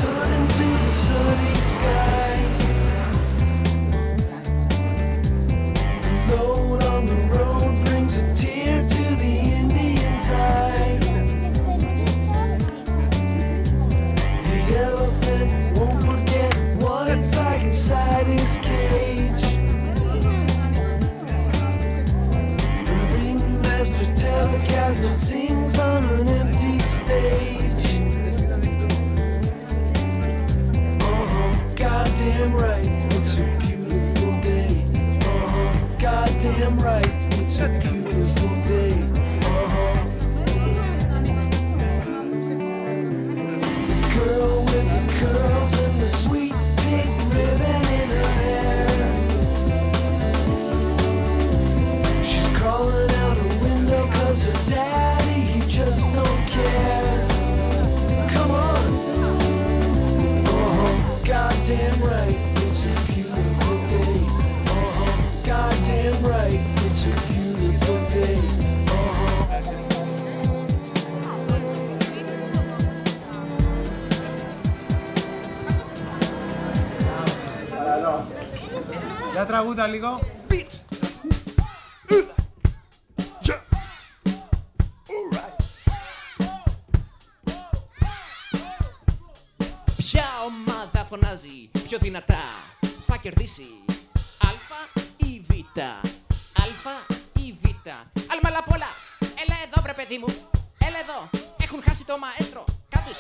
soot into the sooty sky. The load on the road brings a tear to the Indian's eye. The elephant won't forget what it's like inside his cage. The ringmaster's telecaster sings on an empty stage. Goddamn right, it's a beautiful day. Goddamn right, it's a beautiful day. The girl with the curls and the sweet pink ribbon in her hair. She's crawling out her window 'cause her daddy, he just don't care. Come on. Goddamn right, it's a beautiful day. Goddamn right, it's a beautiful day. Για τραγούδα λίγο. Ποια ομάδα φωνάζει πιο δυνατά, θα κερδίσει? Α ή Β? Α ή Β? Άλμα απ' όλα. Έλα εδώ βρε παιδί μου. Έλα εδώ. Έχουν χάσει το μαέστρο. Κάτους.